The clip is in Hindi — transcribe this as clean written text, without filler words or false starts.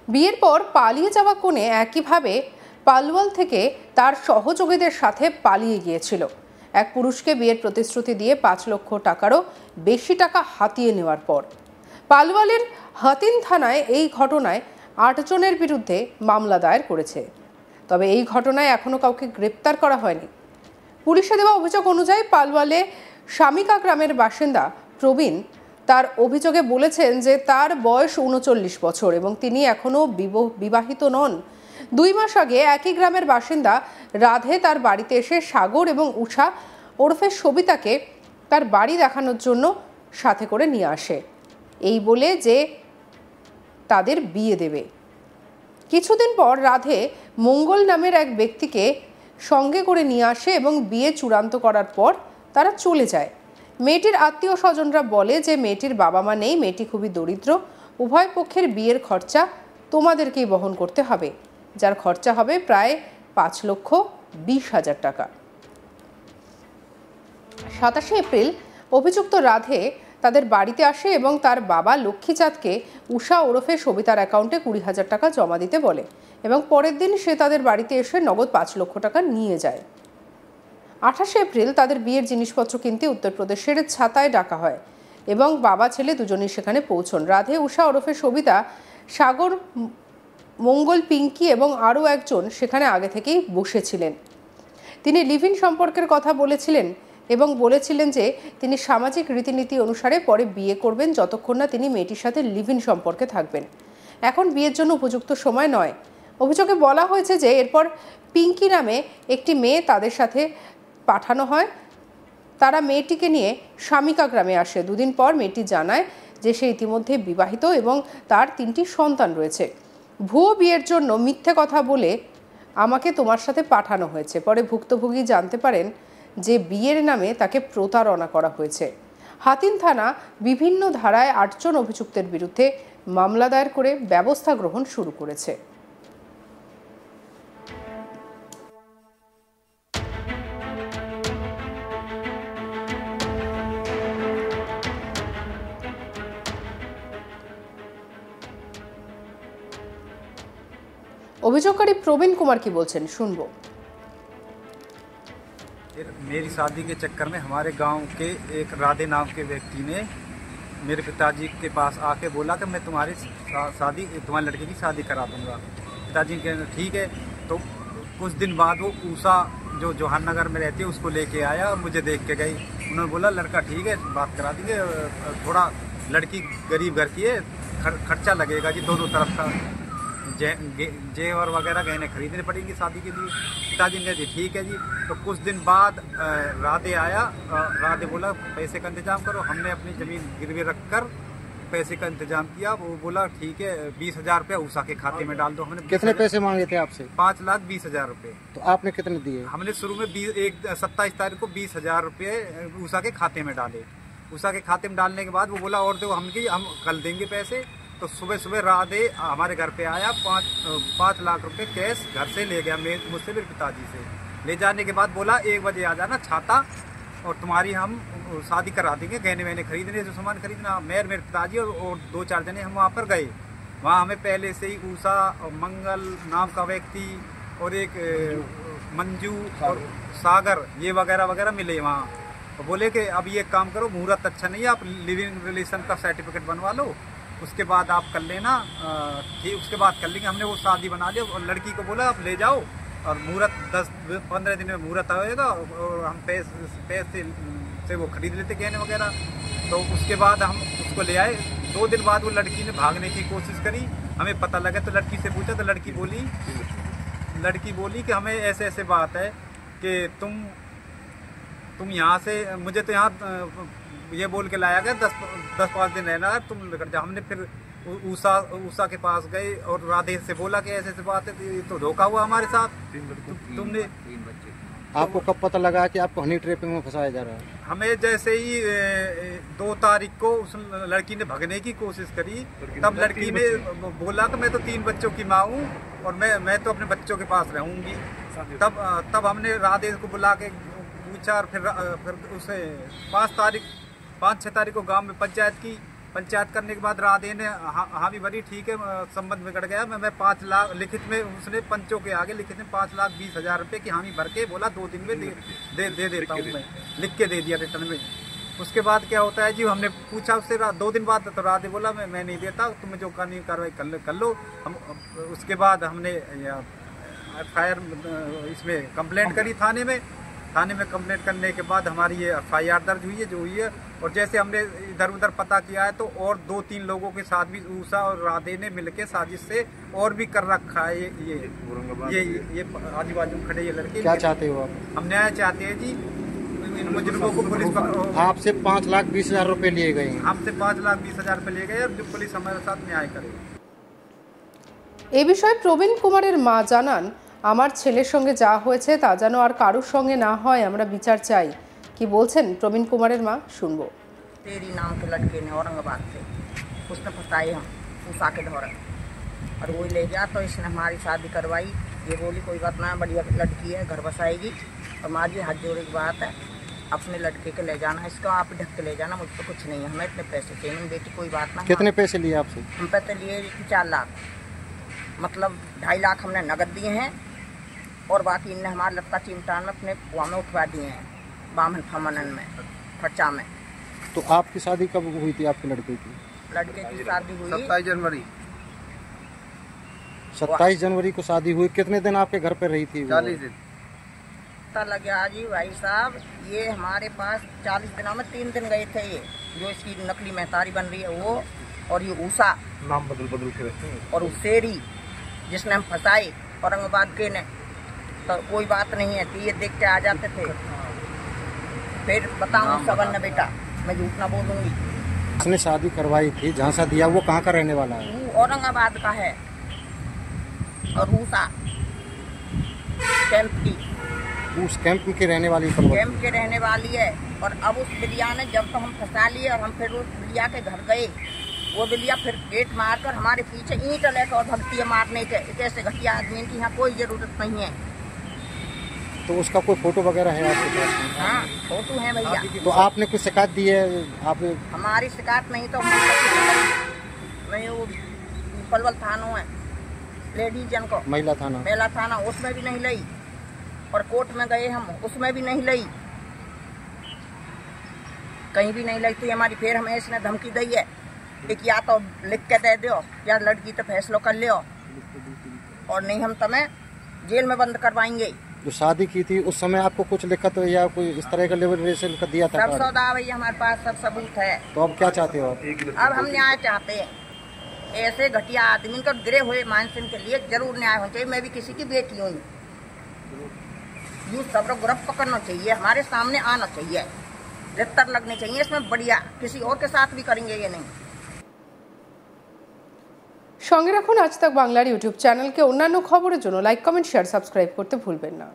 বিয়ের পর পালিয়ে যাওয়া কনে একইভাবে পালওয়াল থেকে তার সহযোগীদের সাথে পালিয়ে গিয়েছিল। এক পুরুষকে বিয়ের প্রতিশ্রুতি দিয়ে 5 লক্ষ টাকারও বেশি টাকা হাতিয়ে নেওয়ার পর পালওয়ালের হাতিন থানায় এই ঘটনায় 8 জনের বিরুদ্ধে মামলা দায়ের করেছে। তবে এই ঘটনায় এখনো কাউকে গ্রেপ্তার করা হয়নি। পুলিশে দেওয়া অভিযোগ অনুযায়ী পালওয়ালে শামিকা গ্রামের বাসিন্দা প্রবীণ তার অভিযোগে বলেছেন যে তার বয়স 39 বছর এবং তিনি এখনো বিবাহিত নন। 2 মাস আগে একই গ্রামের বাসিন্দা রাধে তার বাড়িতে এসে সাগর এবং উষা ওরফে সবিতাকে তার বাড়ি দেখানোর জন্য সাথে করে নিয়ে আসে, এই বলে যে তাদের বিয়ে দেবে। কিছুদিন পর রাধে মঙ্গল নামের এক ব্যক্তিকে সঙ্গে করে নিয়ে আসে এবং বিয়ে চূড়ান্ত করার পর তারা চলে যায়। মেয়েটির আত্মীয় স্বজনরা বলে যে মেয়েটির বাবা মা নেই, মেয়েটি খুবই দরিদ্র, উভয় পক্ষের বিয়ের খরচা তোমাদেরকেই বহন করতে হবে, যার খরচা হবে প্রায় 5,20,000 টাকা। 27 এপ্রিল অভিযুক্ত রাধে তাদের বাড়িতে আসে এবং তার বাবা লক্ষ্মীচাঁদকে উষা ওরফে সবিতার অ্যাকাউন্টে 20,000 টাকা জমা দিতে বলে এবং পরের দিন সে তাদের বাড়িতে এসে নগদ 5 লক্ষ টাকা নিয়ে যায়। 28 এপ্রিল তাদের বিয়ের জিনিসপত্র কিনতে উত্তরপ্রদেশের ছাতায় ডাকা হয় এবং বাবা ছেলে দুজনেই সেখানে পৌঁছন। রাধে, উষা ওরফে সবিতা, সাগর, মঙ্গল, পিঙ্কি এবং আরও একজন সেখানে আগে থেকেই বসেছিলেন। তিনি লিভ ইন সম্পর্কের কথা বলেছিলেন এবং বলেছিলেন যে তিনি সামাজিক রীতিনীতি অনুসারে পরে বিয়ে করবেন যতক্ষণ না তিনি মেয়েটির সাথে লিভ ইন সম্পর্কে থাকবেন। এখন বিয়ের জন্য উপযুক্ত সময় নয়। অভিযোগে বলা হয়েছে যে এরপর পিঙ্কি নামে একটি মেয়ে তাদের সাথে পাঠানো হয়। তারা মেয়েটিকে নিয়ে শামিকা গ্রামে আসে। 2 দিন পর মেয়েটি জানায় যে সে ইতিমধ্যে বিবাহিত এবং তার 3টি সন্তান রয়েছে। ভুয়ো বিয়ের জন্য মিথ্যে কথা বলে আমাকে তোমার সাথে পাঠানো হয়েছে। পরে ভুক্তভোগী জানতে পারেন যে বিয়ের নামে তাকে প্রতারণা করা হয়েছে। হাতিন থানা বিভিন্ন ধারায় 8 জন অভিযুক্তের বিরুদ্ধে মামলা দায়ের করে ব্যবস্থা গ্রহণ শুরু করেছে। অভিযোগকারী প্রবীণ কুমার কি বলছেন শুনবো। मेरी शादी के चक्कर में हमारे गांव के एक राधे नाम के व्यक्ति ने मेरे पिताजी के पास आके बोला कि मैं तुम्हारी शादी, तुम्हारी लड़के की शादी करा दूंगा। पिताजी कहे ठीक है। तो कुछ दिन बाद वो उषा जो जौहरनगर में रहती है उसको लेके आया और मुझे देख के गई। उन्होंने बोला लड़का ठीक है, बात करा देंगे, थोड़ा लड़की गरीब घर की है, खर्चा लगेगा जी दोनों तरफ का, जेवर वगैरह गहने खरीदने पड़ेंगे शादी के लिए। पिताजी ने जी ठीक है जी। तो कुछ दिन बाद राधे आया। राधे बोला पैसे का इंतजाम करो। हमने अपनी ज़मीन गिरवी रख कर पैसे का इंतजाम किया। वो बोला ठीक है 20,000 रुपये उषा के खाते में डाल दो। हमने कितने पैसे मांगे थे आपसे? 5,20,000 रुपये। तो आपने कितने दिए? हमने शुरू में 27 तारीख को 20,000 रुपये उषा के खाते में डाले। उषा के खाते में डालने के बाद वो बोला और दो, हम कल देंगे पैसे। तो सुबह सुबह राधे हमारे घर पे आया, 5 लाख रुपए कैश घर से ले गया, मुझसे मेरे पिताजी से। ले जाने के बाद बोला 1 बजे आ जाना छाता और तुम्हारी हम शादी करा देंगे, गहने वहने खरीदने जो सामान खरीदना। मेरे पिताजी और 2-4 जने हम वहाँ पर गए। वहाँ हमें पहले से ही उषा और मंगल नाम का व्यक्ति और एक मंजू और सागर ये वगैरह वगैरह मिले वहाँ। तो बोले कि अब ये काम करो, मुहूर्त अच्छा नहीं है, आप लिविंग रिलेशन का सर्टिफिकेट बनवा लो, उसके बाद आप कर लेना, ठीक उसके बाद कर लेंगे। हमने वो शादी बना लिया और लड़की को बोला आप ले जाओ और मुहूर्त 10-15 दिन में मुहूर्त आएगा और हम पैसे से वो खरीद लेते गहने वगैरह। तो उसके बाद हम उसको ले आए। 2 दिन बाद वो लड़की ने भागने की कोशिश करी, हमें पता लगा तो लड़की से पूछा तो लड़की बोली कि हमें ऐसे ऐसे बात है कि तुम यहाँ से, मुझे तो यहाँ ये बोल के लाया गया 10-5 दिन रहना है, तुम कर जाओ। हमने फिर उषा के पास गए और राधे से बोला कि ऐसे ऐसे बात है, तो धोखा हुआ हमारे साथ। तुमने 3 बच्चे। आपको कब पता लगा कि आपको हनी ट्रैपिंग में फंसाया जा रहा है? हमें जैसे ही 2 तारीख को उस लड़की ने भगने की कोशिश करी, तब लड़की ने बोला कि मैं तो 3 बच्चों की माँ हूँ और मैं तो अपने बच्चों के पास रहूँगी। तब हमने राधे को बुला के पूछा और फिर उसे 5-6 तारीख को गांव में पंचायत की। पंचायत करने के बाद राधे ने हामी भरी, ठीक है संबंध बिगड़ गया, मैं 5 लाख लिखित में, उसने पंचों के आगे लिखित में 5,20,000 रुपए की हामी भर के बोला 2 दिन में दे देता हूँ, मैं लिख के दे दिया रिटर्न में। उसके बाद क्या होता है जी, हमने पूछा उससे 2 दिन बाद, तो राधे बोला मैं नहीं देता, तुम्हें जो कानूनी कार्रवाई कर लो। हम उसके बाद हमने FIR इसमें कंप्लेंट करी थाने में कंप्लेंट करने के बाद हमारी ये FIR दर्ज हुई है जो हुई है। और जैसे हमने इधर उधर पता किया है तो और 2-3 लोगों के साथ भी उषा और राधे ने मिलके साजिश से और भी कर रखा है ये आजू बाजू खड़े ये लड़के। क्या चाहते हो आप? हम न्याय चाहते हैं जी, इन मुजरिमों को पुलिस पकड़ो। आपसे 5,20,000 रुपए लिए गए हैं? हमसे 5,20,000 रुपए लिए गए और जो पुलिस हमारे साथ न्याय करे। এই বিষয়ে প্রবীণ কুমারের মা জানান, আমার ছেলের সঙ্গে যা হয়েছে তা যেন আর কারোর সঙ্গে না হয়, আমরা বিচার চাই। কি বলছেন প্রবীণ কুমারের মা, শুনবো। तेरी नाम के लड़के ने औरंगाबाद से उसने फंसाए हम उषा के दौरान, और वो ले गया तो इसने हमारी शादी करवाई। ये बोली कोई बात ना, बढ़िया लड़की है, घर बसाएगी। और माँ जी हाथ जोड़े की बात है, अपने लड़के के ले जाना, इसको आप ढक के ले जाना, मुझको कुछ नहीं है, हमें इतने पैसे चाहिए। मैंने बेटी कोई बात ना। कितने पैसे लिए आपसे? हम पैसे लिए 4 लाख, मतलब 2.5 लाख हमने नगद दिए हैं और बाकी इनने हमारे लत्ता चिमटान में अपने कुआ में उठवा दिए हैं, बामन फमनन में, खर्चा में। तो आपकी शादी कब हुई थी आपके लड़के की? लड़के की शादी हुई 27 जनवरी। 27 जनवरी को शादी हुई। कितने दिन आपके घर पे रही थी? 40 दिन। पता लग गया जी भाई साहब, ये हमारे पास 40 दिनों में 3 दिन गए थे। ये जो इसकी नकली महतारी बन रही है वो, और ये उषा नाम बदल के, और उसेरी जिसने हम फंसाए औरंगाबाद के ने, तो कोई बात नहीं है, ये देख के आ जाते थे। फिर बताऊँ सबन न बेटा, मैं झूठ ना बोलूंगी। उसने शादी करवाई थी, झांसा दिया, वो कहाँ का रहने वाला है? वो औरंगाबाद का है, और उषा कैंप की, उस कैंप की रहने वाली कैंप के रहने वाली है। और अब उस बिलिया ने जब तो हम फंसा लिए और हम फिर उस बिलिया के घर गए, वो बिलिया फिर गेट मारकर हमारे पीछे ईंट लेकर और भगती है मारने के। ऐसे घटिया आदमी की यहाँ कोई जरूरत नहीं है। तो उसका कोई फोटो वगैरह है आपके पास? हाँ फोटो है भैया। तो आपने कुछ शिकायत दी है? आपने? हमारी शिकायत नहीं तो नहीं, वो पलवल थानों है, लेडीज जन को महिला थाना, उसमें भी नहीं लई। और कोर्ट में गए हम, उसमें भी नहीं लई, कहीं भी नहीं लई। तो हमारी फिर हमें इसने धमकी दी है कि या तो लिख के दे दो या लड़की तो फैसलो कर लियो, और नहीं हम तुम्हें जेल में बंद करवाएंगे। जो शादी की थी उस समय आपको कुछ लिखत या कोई इस तरह का लिबरेशन कर दिया था? सब सौदा भैया हमारे पास सब सबूत है। तो अब क्या चाहते हो आप? अब हम न्याय चाहते हैं। ऐसे घटिया आदमी को गिरे हुए मानसिक के लिए जरूर न्याय होना चाहिए। मैं भी किसी की बेटी हूँ, यूँ सब लोग गिरफ्त पकड़ना चाहिए, हमारे सामने आना चाहिए, गिरफ्तार लगने चाहिए इसमें। बढ़िया किसी और के साथ भी करेंगे ये नहीं। সঙ্গে রাখুন আজ তাক বাংলার ইউটিউব চ্যানেলকে। অন্যান্য খবরের জন্য লাইক, কমেন্ট, শেয়ার, সাবস্ক্রাইব করতে ভুলবেন না।